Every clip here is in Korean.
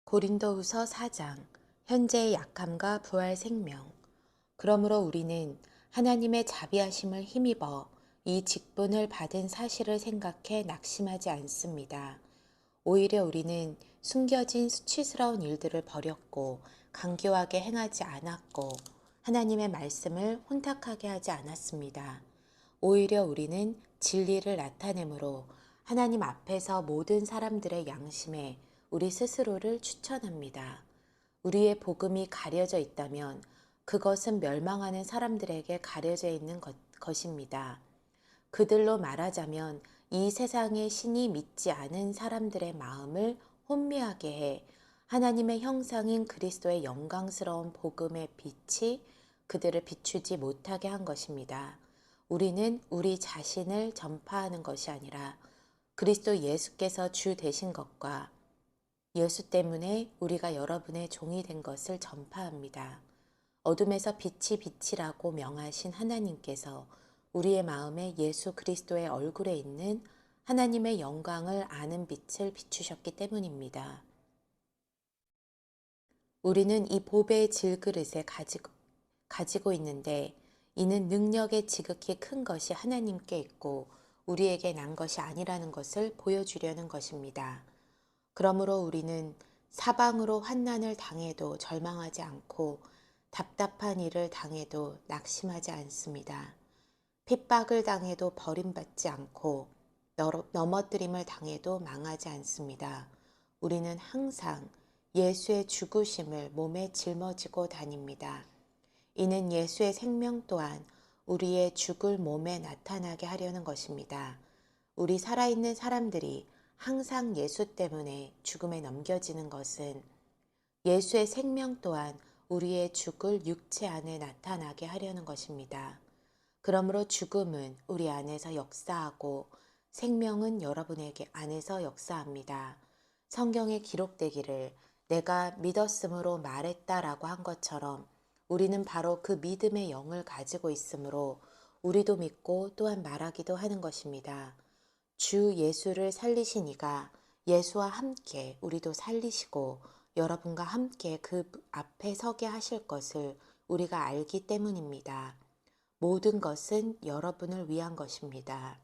고린도후서 4장 현재의 약함과 부활 생명. 그러므로 우리는 하나님의 자비하심을 힘입어 이 직분을 받은 사실을 생각해 낙심하지 않습니다. 오히려 우리는 숨겨진 수치스러운 일들을 버렸고 강교하게 행하지 않았고 하나님의 말씀을 혼탁하게 하지 않았습니다. 오히려 우리는 진리를 나타내므로 하나님 앞에서 모든 사람들의 양심에 우리 스스로를 추천합니다. 우리의 복음이 가려져 있다면 그것은 멸망하는 사람들에게 가려져 있는 것입니다. 그들로 말하자면 이 세상의 신이 믿지 않은 사람들의 마음을 혼미하게 해 하나님의 형상인 그리스도의 영광스러운 복음의 빛이 그들을 비추지 못하게 한 것입니다. 우리는 우리 자신을 전파하는 것이 아니라 그리스도 예수께서 주 되신 것과 예수 때문에 우리가 여러분의 종이 된 것을 전파합니다. 어둠에서 빛이 빛이라고 명하신 하나님께서 우리의 마음에 예수 그리스도의 얼굴에 있는 하나님의 영광을 아는 빛을 비추셨기 때문입니다. 우리는 이 보배의 질그릇에 가지고 있는데 이는 능력의 지극히 큰 것이 하나님께 있고 우리에게 난 것이 아니라는 것을 보여주려는 것입니다. 그러므로 우리는 사방으로 환난을 당해도 절망하지 않고 답답한 일을 당해도 낙심하지 않습니다. 핍박을 당해도 버림받지 않고 넘어뜨림을 당해도 망하지 않습니다. 우리는 항상 예수의 죽으심을 몸에 짊어지고 다닙니다. 이는 예수의 생명 또한 우리의 죽을 몸에 나타나게 하려는 것입니다. 우리 살아있는 사람들이 항상 예수 때문에 죽음에 넘겨지는 것은 예수의 생명 또한 우리의 죽을 육체 안에 나타나게 하려는 것입니다. 그러므로 죽음은 우리 안에서 역사하고 생명은 여러분에게 안에서 역사합니다. 성경에 기록되기를 내가 믿었으므로 말했다라고 한 것처럼 우리는 바로 그 믿음의 영을 가지고 있으므로 우리도 믿고 또한 말하기도 하는 것입니다. 주 예수를 살리신 이가 예수와 함께 우리도 살리시고 여러분과 함께 그 앞에 서게 하실 것을 우리가 알기 때문입니다. 모든 것은 여러분을 위한 것입니다.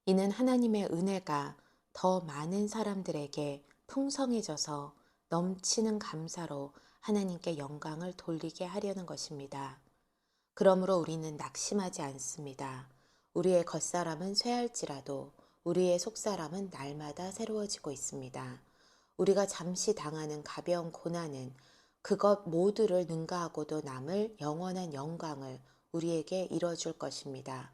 이는 하나님의 은혜가 더 많은 사람들에게 풍성해져서 넘치는 감사로 하나님께 영광을 돌리게 하려는 것입니다. 그러므로 우리는 낙심하지 않습니다. 우리의 겉사람은 쇠할지라도 우리의 속사람은 날마다 새로워지고 있습니다. 우리가 잠시 당하는 가벼운 고난은 그것 모두를 능가하고도 남을 영원한 영광을 우리에게 이뤄줄 것입니다.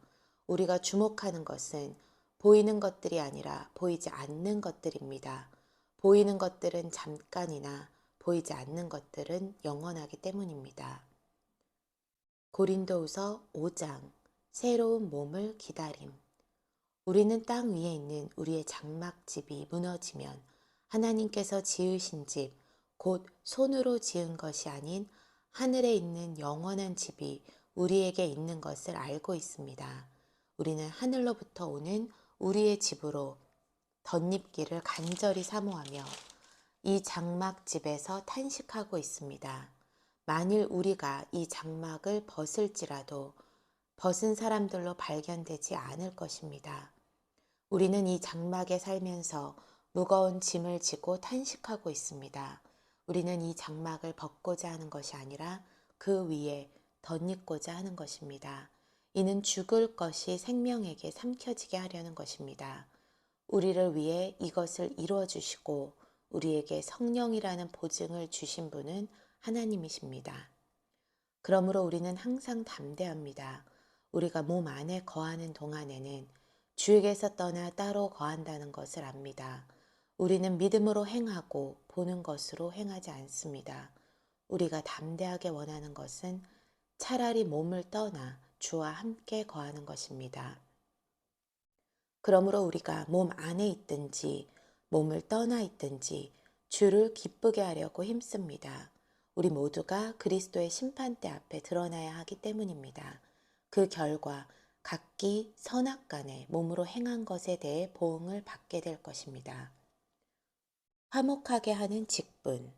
우리가 주목하는 것은 보이는 것들이 아니라 보이지 않는 것들입니다. 보이는 것들은 잠깐이나 보이지 않는 것들은 영원하기 때문입니다. 고린도후서 5장 새로운 몸을 기다림. 우리는 땅 위에 있는 우리의 장막집이 무너지면 하나님께서 지으신 집, 곧 손으로 지은 것이 아닌 하늘에 있는 영원한 집이 우리에게 있는 것을 알고 있습니다. 우리는 하늘로부터 오는 우리의 집으로 덧입기를 간절히 사모하며 이 장막집에서 탄식하고 있습니다. 만일 우리가 이 장막을 벗을지라도 벗은 사람들로 발견되지 않을 것입니다. 우리는 이 장막에 살면서 무거운 짐을 지고 탄식하고 있습니다. 우리는 이 장막을 벗고자 하는 것이 아니라 그 위에 덧입고자 하는 것입니다. 이는 죽을 것이 생명에게 삼켜지게 하려는 것입니다. 우리를 위해 이것을 이루어 주시고 우리에게 성령이라는 보증을 주신 분은 하나님이십니다. 그러므로 우리는 항상 담대합니다. 우리가 몸 안에 거하는 동안에는 주에게서 떠나 따로 거한다는 것을 압니다. 우리는 믿음으로 행하고 보는 것으로 행하지 않습니다. 우리가 담대하게 원하는 것은 차라리 몸을 떠나 주와 함께 거하는 것입니다. 그러므로 우리가 몸 안에 있든지 몸을 떠나 있든지 주를 기쁘게 하려고 힘씁니다. 우리 모두가 그리스도의 심판대 앞에 드러나야 하기 때문입니다. 그 결과 각기 선악간에 몸으로 행한 것에 대해 보응을 받게 될 것입니다. 화목하게 하는 직분.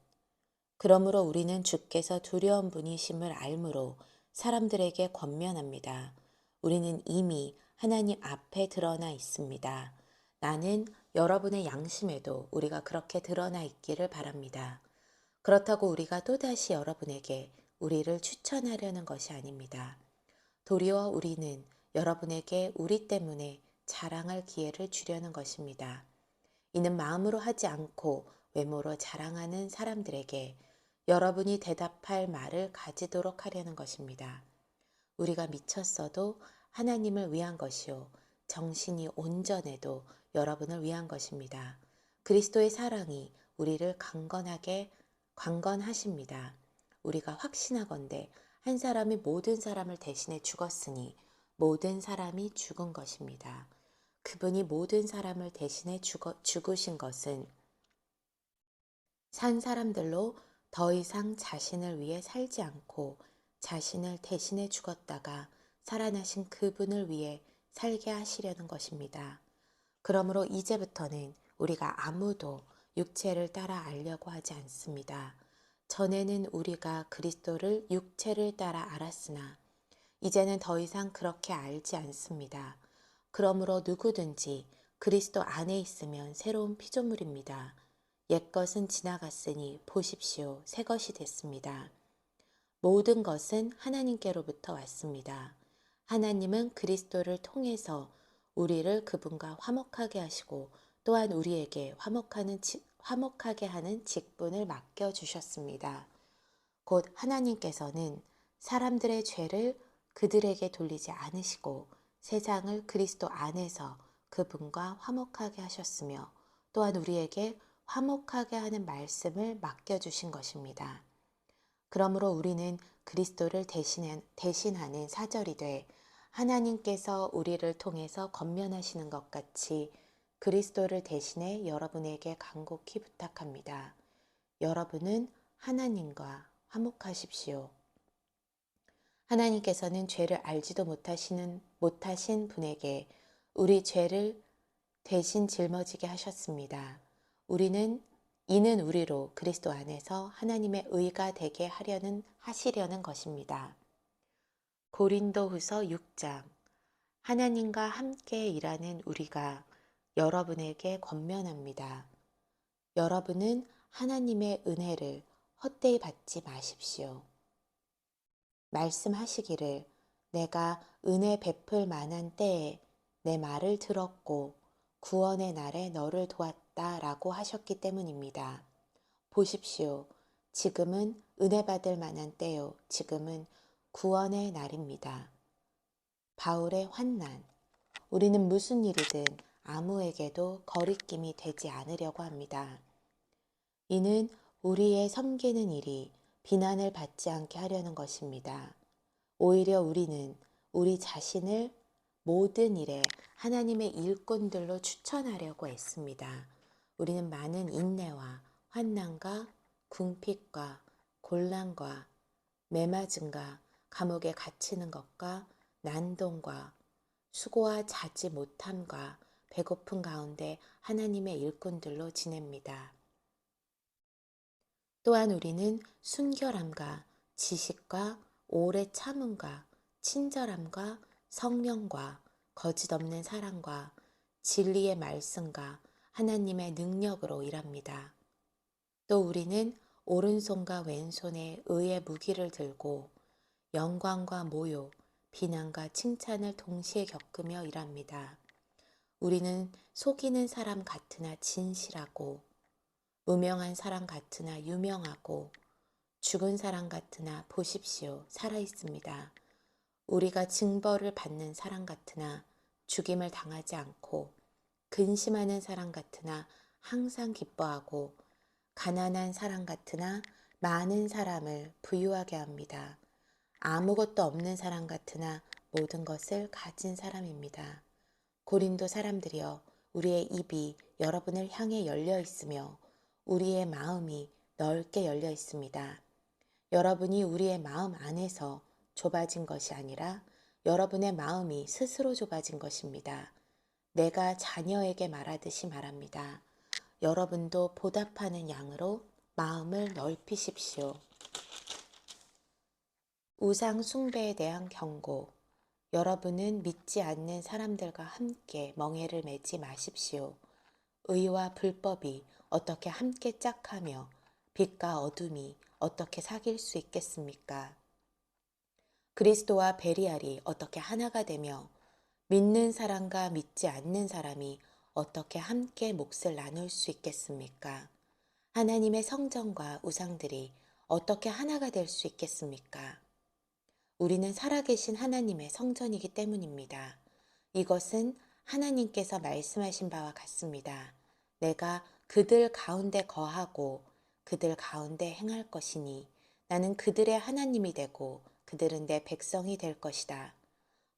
그러므로 우리는 주께서 두려운 분이심을 알므로 사람들에게 권면합니다. 우리는 이미 하나님 앞에 드러나 있습니다. 나는 여러분의 양심에도 우리가 그렇게 드러나 있기를 바랍니다. 그렇다고 우리가 또다시 여러분에게 우리를 추천하려는 것이 아닙니다. 도리어 우리는 여러분에게 우리 때문에 자랑할 기회를 주려는 것입니다. 이는 마음으로 하지 않고 외모로 자랑하는 사람들에게 여러분이 대답할 말을 가지도록 하려는 것입니다. 우리가 미쳤어도 하나님을 위한 것이요. 정신이 온전해도 여러분을 위한 것입니다. 그리스도의 사랑이 우리를 강건하십니다. 우리가 확신하건대 한 사람이 모든 사람을 대신해 죽었으니 모든 사람이 죽은 것입니다. 그분이 모든 사람을 대신해 죽으신 것은 산 사람들로 더 이상 자신을 위해 살지 않고 자신을 대신해 죽었다가 살아나신 그분을 위해 살게 하시려는 것입니다. 그러므로 이제부터는 우리가 아무도 육체를 따라 알려고 하지 않습니다. 전에는 우리가 그리스도를 육체를 따라 알았으나 이제는 더 이상 그렇게 알지 않습니다. 그러므로 누구든지 그리스도 안에 있으면 새로운 피조물입니다. 옛것은 지나갔으니 보십시오. 새 것이 됐습니다. 모든 것은 하나님께로부터 왔습니다. 하나님은 그리스도를 통해서 우리를 그분과 화목하게 하시고 또한 우리에게 화목하게 하는 직분을 맡겨주셨습니다. 곧 하나님께서는 사람들의 죄를 그들에게 돌리지 않으시고 세상을 그리스도 안에서 그분과 화목하게 하셨으며 또한 우리에게 화목하게 하는 말씀을 맡겨주신 것입니다. 그러므로 우리는 그리스도를 대신하는 사절이 돼 하나님께서 우리를 통해서 권면하시는 것 같이 그리스도를 대신해 여러분에게 간곡히 부탁합니다. 여러분은 하나님과 화목하십시오. 하나님께서는 죄를 알지도 못하신 분에게 우리 죄를 대신 짊어지게 하셨습니다. 이는 우리로 그리스도 안에서 하나님의 의가 되게 하시려는 것입니다. 고린도후서 6장. 하나님과 함께 일하는 우리가 여러분에게 권면합니다. 여러분은 하나님의 은혜를 헛되이 받지 마십시오. 말씀하시기를 내가 은혜 베풀 만한 때에 내 말을 들었고 구원의 날에 너를 도왔다 라고 하셨기 때문입니다. 보십시오. 지금은 은혜 받을 만한 때요. 지금은 구원의 날입니다. 바울의 환난. 우리는 무슨 일이든 아무에게도 거리낌이 되지 않으려고 합니다. 이는 우리의 섬기는 일이 비난을 받지 않게 하려는 것입니다. 오히려 우리는 우리 자신을 모든 일에 하나님의 일꾼들로 추천하려고 애씁니다. 우리는 많은 인내와 환난과 궁핍과 곤란과 매맞음과 감옥에 갇히는 것과 난동과 수고와 자지 못함과 배고픈 가운데 하나님의 일꾼들로 지냅니다. 또한 우리는 순결함과 지식과 오래 참음과 친절함과 성령과 거짓 없는 사랑과 진리의 말씀과 하나님의 능력으로 일합니다. 또 우리는 오른손과 왼손에 의의 무기를 들고 영광과 모욕, 비난과 칭찬을 동시에 겪으며 일합니다. 우리는 속이는 사람 같으나 진실하고 무명한 사람 같으나 유명하고 죽은 사람 같으나 보십시오. 살아있습니다. 우리가 징벌을 받는 사람 같으나 죽임을 당하지 않고 근심하는 사람 같으나 항상 기뻐하고 가난한 사람 같으나 많은 사람을 부유하게 합니다. 아무것도 없는 사람 같으나 모든 것을 가진 사람입니다. 고린도 사람들이여 우리의 입이 여러분을 향해 열려 있으며 우리의 마음이 넓게 열려 있습니다. 여러분이 우리의 마음 안에서 좁아진 것이 아니라 여러분의 마음이 스스로 좁아진 것입니다. 내가 자녀에게 말하듯이 말합니다. 여러분도 보답하는 양으로 마음을 넓히십시오. 우상 숭배에 대한 경고. 여러분은 믿지 않는 사람들과 함께 멍에를 매지 마십시오. 의와 불법이 어떻게 함께 짝하며 빛과 어둠이 어떻게 사귈 수 있겠습니까? 그리스도와 베리알이 어떻게 하나가 되며 믿는 사람과 믿지 않는 사람이 어떻게 함께 몫을 나눌 수 있겠습니까? 하나님의 성전과 우상들이 어떻게 하나가 될 수 있겠습니까? 우리는 살아계신 하나님의 성전이기 때문입니다. 이것은 하나님께서 말씀하신 바와 같습니다. 내가 그들 가운데 거하고 그들 가운데 행할 것이니 나는 그들의 하나님이 되고 그들은 내 백성이 될 것이다.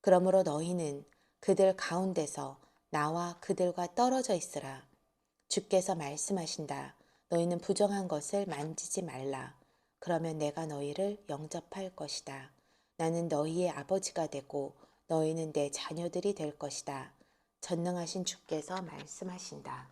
그러므로 너희는 그들 가운데서 나와 그들과 떨어져 있으라. 주께서 말씀하신다. 너희는 부정한 것을 만지지 말라. 그러면 내가 너희를 영접할 것이다. 나는 너희의 아버지가 되고 너희는 내 자녀들이 될 것이다. 전능하신 주께서 말씀하신다.